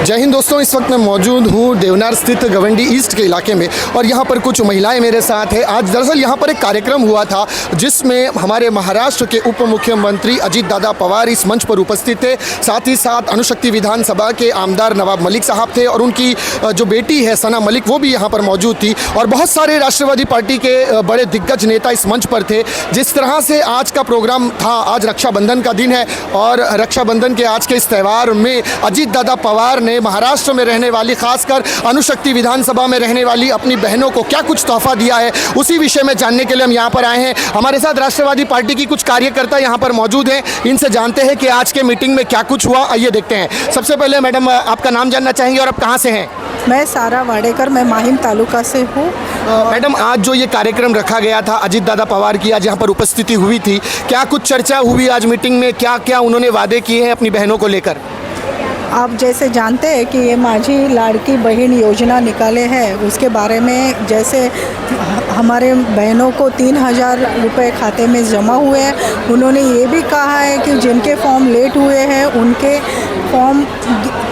जय हिंद दोस्तों, इस वक्त मैं मौजूद हूँ देवनार स्थित गवंडी ईस्ट के इलाके में और यहाँ पर कुछ महिलाएं मेरे साथ हैं। आज दरअसल यहाँ पर एक कार्यक्रम हुआ था जिसमें हमारे महाराष्ट्र के उप मुख्यमंत्री अजीत दादा पवार इस मंच पर उपस्थित थे। साथ ही साथ अणुशक्ति विधानसभा के आमदार नवाब मलिक साहब थे और उनकी जो बेटी है सना मलिक वो भी यहाँ पर मौजूद थी और बहुत सारे राष्ट्रवादी पार्टी के बड़े दिग्गज नेता इस मंच पर थे। जिस तरह से आज का प्रोग्राम था, आज रक्षाबंधन का दिन है और रक्षाबंधन के आज के इस त्यौहार में अजीत दादा पवार ने महाराष्ट्र में रहने वाली, खासकर अणुशक्ति विधानसभा में रहने वाली अपनी बहनों को क्या कुछ तोहफा दिया है, उसी विषय में जानने के लिए हम यहाँ पर आए हैं। हमारे साथ राष्ट्रवादी पार्टी की कुछ कार्यकर्ता यहाँ पर मौजूद हैं, इनसे जानते हैं कि आज के मीटिंग में क्या कुछ हुआ। आइए देखते हैं। सबसे पहले मैडम, आपका नाम जानना चाहेंगे और आप कहाँ से हैं? मैं सारा वाडेकर, मैं माहिम तालुका से हूँ। मैडम, आज जो ये कार्यक्रम रखा गया था अजीत दादा पवार की, आज यहाँ पर उपस्थिति हुई थी, क्या कुछ चर्चा हुई आज मीटिंग में? क्या क्या उन्होंने वादे किए हैं अपनी बहनों को लेकर? आप जैसे जानते हैं कि ये माझी लाड़की बहन योजना निकाले हैं, उसके बारे में जैसे हमारे बहनों को 3,000 रुपये खाते में जमा हुए हैं। उन्होंने ये भी कहा है कि जिनके फॉर्म लेट हुए हैं उनके फॉर्म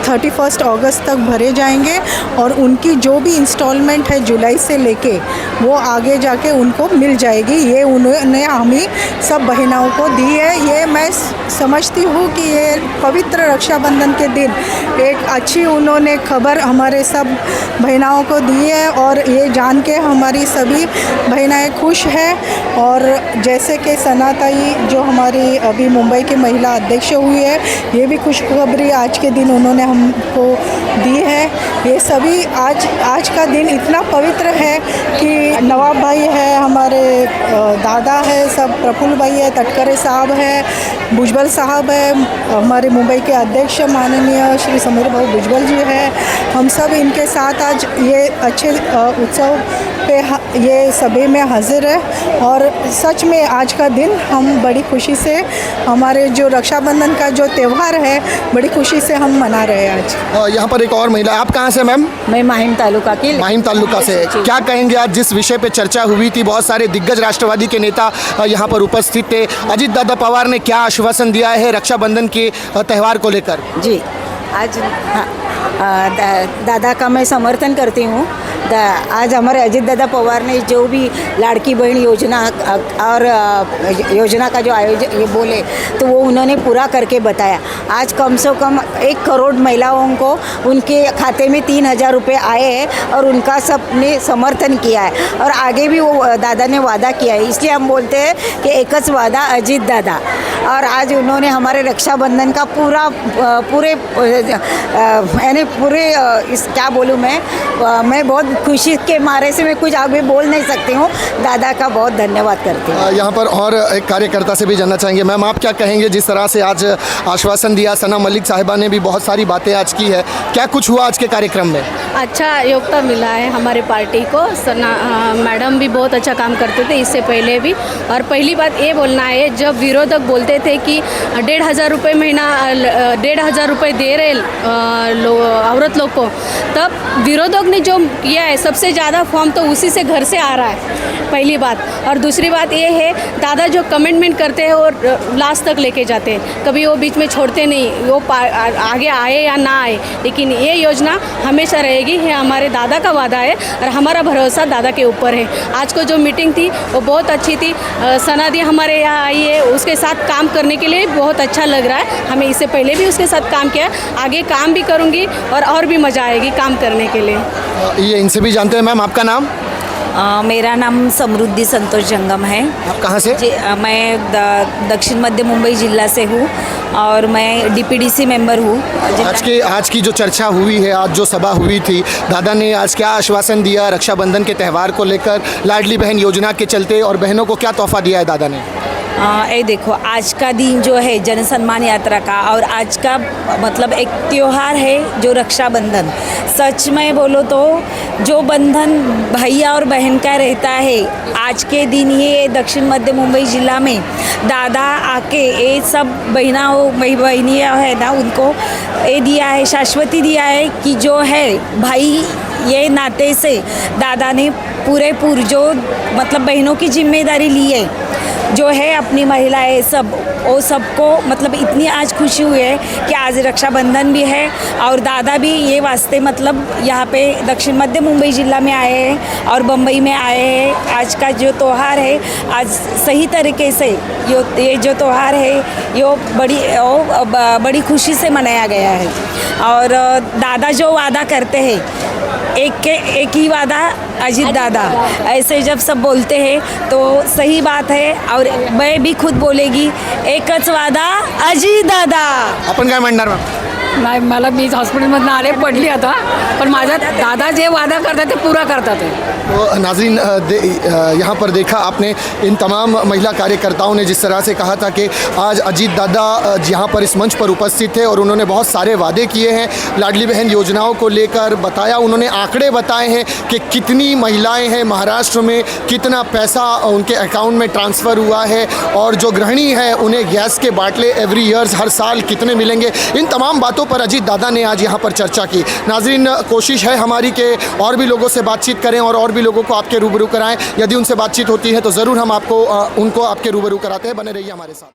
31 अगस्त तक भरे जाएंगे और उनकी जो भी इंस्टॉलमेंट है जुलाई से लेके वो आगे जाके उनको मिल जाएगी। ये उन्होंने हमें सब बहनों को दी है। ये मैं समझती हूँ कि ये पवित्र रक्षाबंधन के दिन एक अच्छी उन्होंने खबर हमारे सब बहनों को दी है और ये जान के हमारी सभी बहनें खुश हैं। और जैसे कि सना ताई जो हमारी अभी मुंबई की महिला अध्यक्ष हुई है, ये भी खुशखबरी आज के दिन उन्होंने हमको दी है। ये सभी आज का दिन इतना पवित्र है कि नवाब भाई है, हमारे दादा है, सब प्रफुल्ल भाई है, तटकरे साहब है, भुजबल साहब है, हमारे मुंबई के अध्यक्ष माननीय श्री समीर भाई भुजबल जी है। हम सब इनके साथ आज ये अच्छे उत्सव पे ये सभी में हाजिर है और सच में आज का दिन हम बड़ी खुशी से, हमारे जो रक्षाबंधन का जो त्यौहार है, बड़ी खुशी से हम मना रहे हैं आज। यहाँ पर एक और महिला, आप कहाँ से मैम? मैं माहिम तालुका की। माहिम तालुका से। क्या कहेंगे आज जिस विषय पे चर्चा हुई थी, बहुत सारे दिग्गज राष्ट्रवादी के नेता यहाँ पर उपस्थित थे, अजीत दादा पवार ने क्या आश्वासन दिया है रक्षाबंधन के त्यौहार को लेकर? जी, आज दादा का मैं समर्थन करती हूँ। आज हमारे अजीत दादा पवार ने जो भी लाड़की बहन योजना और योजना का जो आयोजन ये बोले तो वो उन्होंने पूरा करके बताया। आज कम से कम 1 करोड़ महिलाओं को उनके खाते में 3,000 रुपये आए हैं और उनका सबने समर्थन किया है और आगे भी वो दादा ने वादा किया है। इसलिए हम बोलते हैं कि एकच वादा अजीत दादा। और आज उन्होंने हमारे रक्षाबंधन का पूरे यानी पूरे इस क्या बोलूँ मैं बहुत खुशी के मारे से मैं कुछ आगे बोल नहीं सकती हूँ। दादा का बहुत धन्यवाद करती हूँ। यहाँ पर और एक कार्यकर्ता से भी जानना चाहेंगे। मैम, आप क्या कहेंगे जिस तरह से आज आश्वासन दिया, सना मलिक साहिबा ने भी बहुत सारी बातें आज की है, क्या कुछ हुआ आज के कार्यक्रम में? अच्छा योगदान मिला है हमारे पार्टी को। सना मैडम भी बहुत अच्छा काम करते थे इससे पहले भी। और पहली बात ये बोलना है, जब विरोधक बोलते थे कि 1,500 रुपये महीना 1,500 रुपये दे रहे औरत लोग को, तब विरोधक ने जो किया है सबसे ज़्यादा फॉर्म तो उसी से घर से आ रहा है, पहली बात। और दूसरी बात ये है, दादा जो कमिटमेंट करते हैं और लास्ट तक लेके जाते हैं, कभी वो बीच में छोड़ते नहीं, वो आगे आए या ना आए, लेकिन ये योजना हमेशा रहेगी। ये हमारे दादा का वादा है और हमारा भरोसा दादा के ऊपर है। आज को जो मीटिंग थी वो बहुत अच्छी थी। सना दी हमारे यहाँ आई है, उसके साथ काम करने के लिए बहुत अच्छा लग रहा है। हमें इससे पहले भी उसके साथ काम किया, आगे काम भी करूँगी और भी मज़ा आएगी काम करने के लिए। ये इनसे भी जानते हैं। मैम, आपका नाम? मेरा नाम समृद्धि संतोष जंगम है। आप कहाँ से? जी, मैं दक्षिण मध्य मुंबई जिला से हूँ और मैं डीपीडीसी मेंबर हूँ। आज की जो चर्चा हुई है, आज जो सभा हुई थी, दादा ने आज क्या आश्वासन दिया रक्षाबंधन के त्यौहार को लेकर, लाडली बहन योजना के चलते, और बहनों को क्या तोहफा दिया है दादा ने? ये देखो, आज का दिन जो है जन सम्मान यात्रा का और आज का मतलब एक त्यौहार है जो रक्षाबंधन। सच में बोलो तो जो बंधन भैया और बहन का रहता है, आज के दिन ये दक्षिण मध्य मुंबई जिला में दादा आके ये सब बहनियाँ है ना, उनको ये दिया है, शाश्वती दिया है कि जो है भाई ये नाते से दादा ने पूरे जो मतलब बहनों की जिम्मेदारी ली है जो है अपनी महिलाएं सब वो सबको मतलब इतनी आज खुशी हुई है कि आज रक्षाबंधन भी है और दादा भी ये वास्ते मतलब यहाँ पे दक्षिण मध्य मुंबई जिला में आए हैं और बम्बई में आए हैं। आज का जो त्यौहार है आज सही तरीके से ये जो त्यौहार है ये बड़ी खुशी से मनाया गया है। और दादा जो वादा करते हैं एक ही वादा अजीत दादा, ऐसे जब सब बोलते हैं तो सही बात है। और मैं भी खुद बोलेगी एकच वादा अजीत दादा। आपण काय म्हणणार मॅम? नाही, मला मी हॉस्पिटलमधून आले पडली आता, पण माझा दादा जे वादा करतात ते पूरा करतात आहे। तो नाज़रीन यहाँ पर देखा आपने इन तमाम महिला कार्यकर्ताओं ने जिस तरह से कहा था कि आज अजीत दादा यहाँ पर इस मंच पर उपस्थित थे और उन्होंने बहुत सारे वादे किए हैं लाडली बहन योजनाओं को लेकर बताया। उन्होंने आंकड़े बताए हैं कि कितनी महिलाएं हैं महाराष्ट्र में, कितना पैसा उनके अकाउंट में ट्रांसफ़र हुआ है और जो गृहिणी है उन्हें गैस के बाटले एवरी ईयर्स हर साल कितने मिलेंगे। इन तमाम बातों पर अजीत दादा ने आज यहाँ पर चर्चा की। नाज़रीन कोशिश है हमारी कि और भी लोगों से बातचीत करें और भी लोगों को आपके रूबरू कराएं। यदि उनसे बातचीत होती है तो ज़रूर हम आपको उनको आपके रूबरू कराते हैं। बने रहिए हमारे साथ।